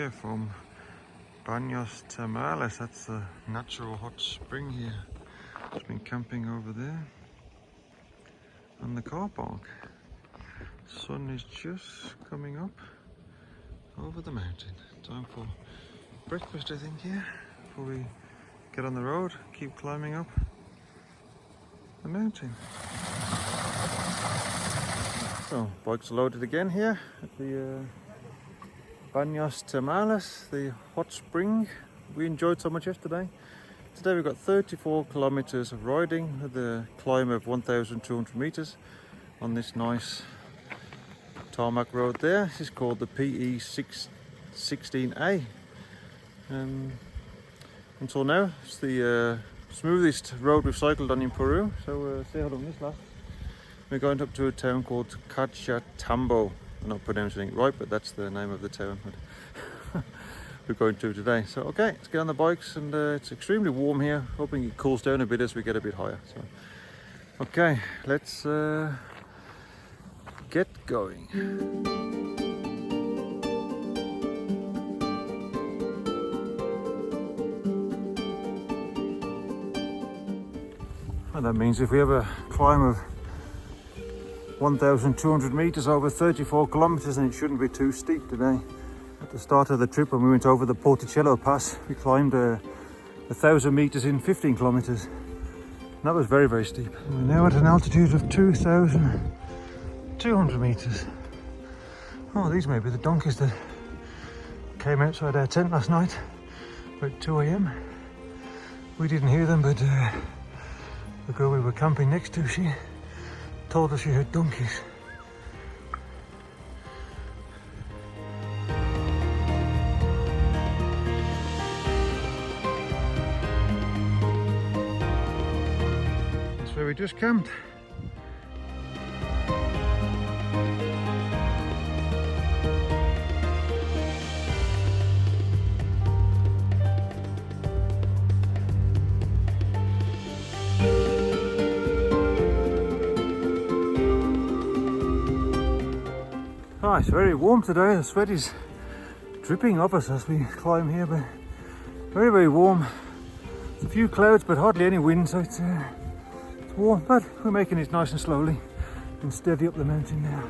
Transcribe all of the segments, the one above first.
here from Baños Termales. That's the natural hot spring here. It's been camping over there on the car park. Sun is just coming up over the mountain. Time for breakfast, I think, here before we get on the road, keep climbing up the mountain. So, bikes are loaded again here at the Baños Termales, the hot spring we enjoyed so much yesterday. Today we've got 34 kilometers of riding with a climb of 1,200 meters on this nice tarmac road there. This is called the PE 16A. Until now, it's the smoothest road we've cycled on in Peru. So say how long this lasts. We're going up to a town called Cajatambo. I'm not pronouncing it right, but that's the name of the town we're going to today. So okay, let's get on the bikes, and it's extremely warm here. Hoping it cools down a bit as we get a bit higher. So okay, let's get going. And that means if we have a climb of 1,200 meters over 34 kilometers, and it shouldn't be too steep today. At the start of the trip, when we went over the Porticello Pass, we climbed 1,000 meters in 15 kilometers. And that was very, very steep. We're now at an altitude of 2,200 meters. Oh, these may be the donkeys that came outside our tent last night about 2 AM. We didn't hear them, but the girl we were camping next to, she told us she heard donkeys. That's where we just camped. Oh, it's very warm today. The sweat is dripping off us as we climb here, but very, very warm. There's a few clouds, but hardly any wind, so it's warm. But we're making it nice and slowly and steady up the mountain now.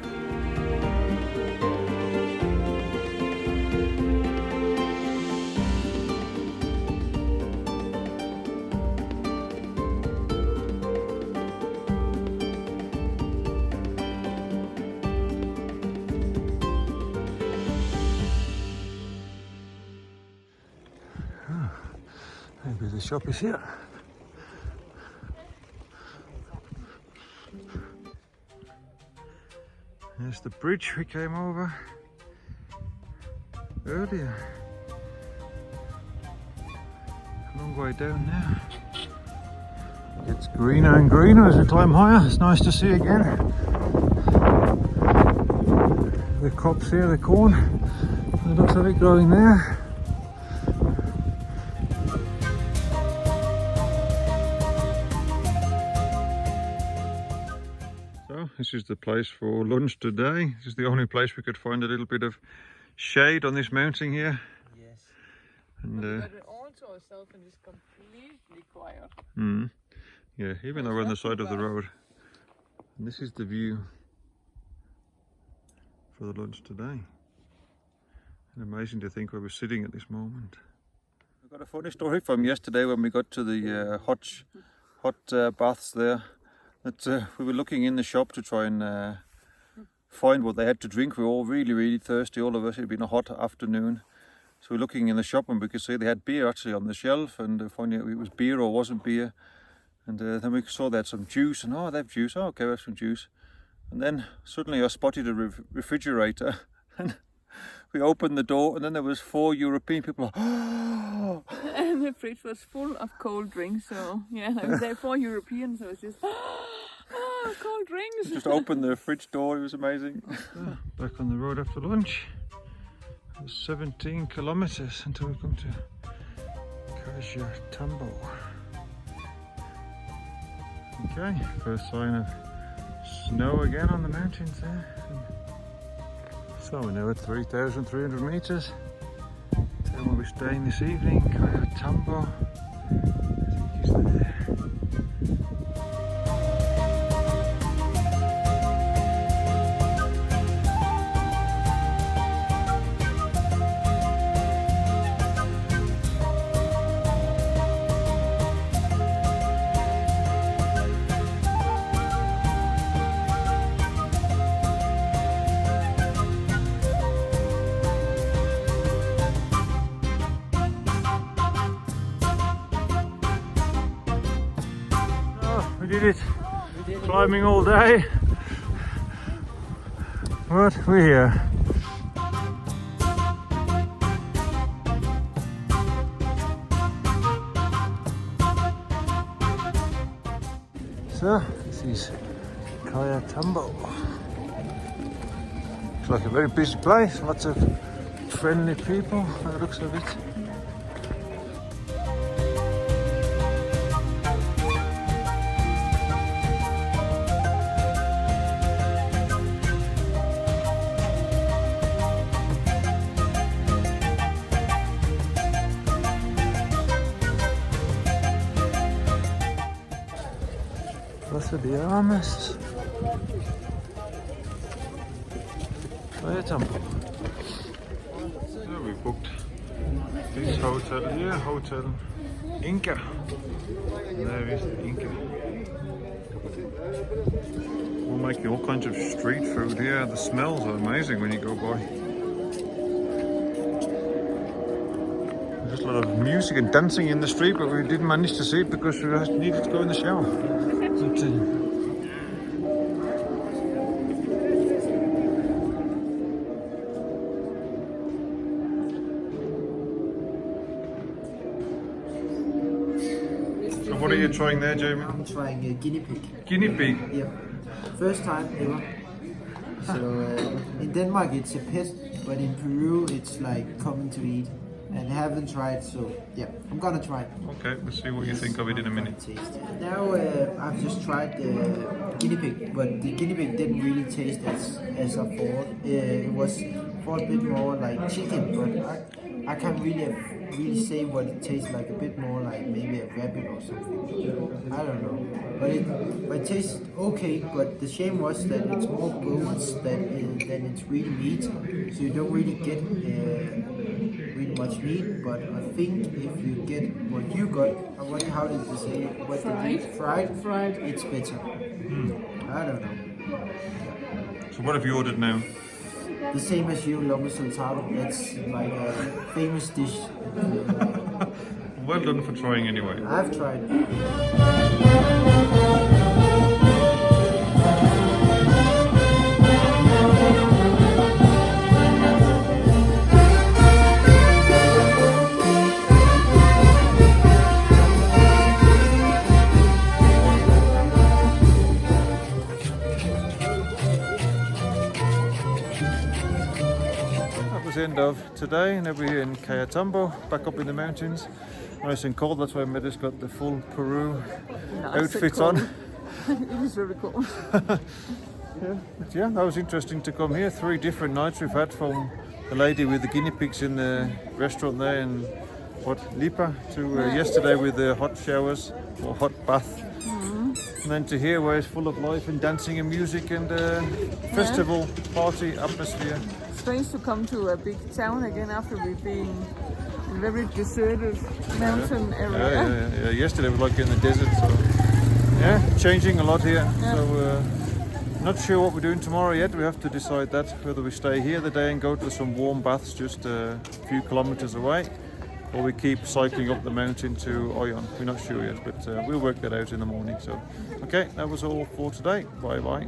Maybe the shop is here. There's the bridge we came over earlier. A long way down now. It gets greener and greener as we climb higher. It's nice to see again. The crops here, the corn. It looks like it growing there. This is the place for lunch today. This is the only place we could find a little bit of shade on this mountain here. Yes. And but it also itself is completely quiet. Yeah, even though we're on the side of the road. And this is the view for the lunch today. And amazing to think where we're sitting at this moment. I've got a funny story from yesterday when we got to the hot baths there. That we were looking in the shop to try and find what they had to drink. We were all really, really thirsty, all of us. It had been a hot afternoon. So we were looking in the shop and we could see they had beer actually on the shelf, and finding out it was beer or wasn't beer. And then we saw they had some juice, and oh, they have juice. Oh, okay, we have some juice. And then suddenly I spotted a refrigerator, and we opened the door, and then there was 4 European people. Oh! And the fridge was full of cold drinks. So yeah, I was there 4 Europeans. So it was just cold drinks. Just opened the fridge door. It was amazing. Back on the road after lunch. It was 17 kilometers until we come to Cajatambo. Okay, first sign of snow again on the mountains there. So we're now at 3,300 meters. we're staying this evening, Cajatambo. I think he's there. We did it. Climbing all day. But we're here. So this is Cajatambo. Looks like a very busy place. Lots of friendly people by the looks of it. Plaza de Armas. Cajatambo. So we booked this hotel here, Hotel Inca. And there is the Inca. We're making all kinds of street food here. The smells are amazing when you go by. There's a lot of music and dancing in the street, but we didn't manage to see it because we needed to go in the shower. So what are you trying there, Jamie? I'm trying a guinea pig. Guinea pig? Yep. First time ever. So in Denmark it's a pet, but in Peru it's like common to eat. And I haven't tried, so yeah, I'm gonna try it. Okay, let's see what you think of it in a minute. Now I've just tried the guinea pig, but the guinea pig didn't really taste as I thought. It was a bit more like chicken, but I can't really say what it tastes like. A bit more like maybe a rabbit or something. I don't know, but it tastes okay. But the shame was that it's more bones than it's really meat, so you don't really get really much meat. But I think if you get what you got, how did you say it? What fried, it's better. I don't know. So what have you ordered now? The same as you, lomo saltado. That's like a famous dish. Well done for trying anyway. I've tried. End of today, and now we're here in Cajatambo, back up in the mountains. Nice and cold, that's why Meda's got the full Peru outfit on. It is very cold. Yeah, that was interesting to come here. 3 different nights we've had, from the lady with the guinea pigs in the restaurant there in Lipa, to yesterday with the hot showers or hot bath. And then to here where it's full of life and dancing and music and festival party atmosphere. Strange to come to a big town again after we've been in a very deserted mountain area. Yeah. Yesterday was like in the desert, so yeah, changing a lot here. Yeah. So not sure what we're doing tomorrow yet. We have to decide that, whether we stay here the day and go to some warm baths just a few kilometers away, or we keep cycling up the mountain to Oyon. We're not sure yet, but we'll work that out in the morning. So okay, that was all for today. Bye bye.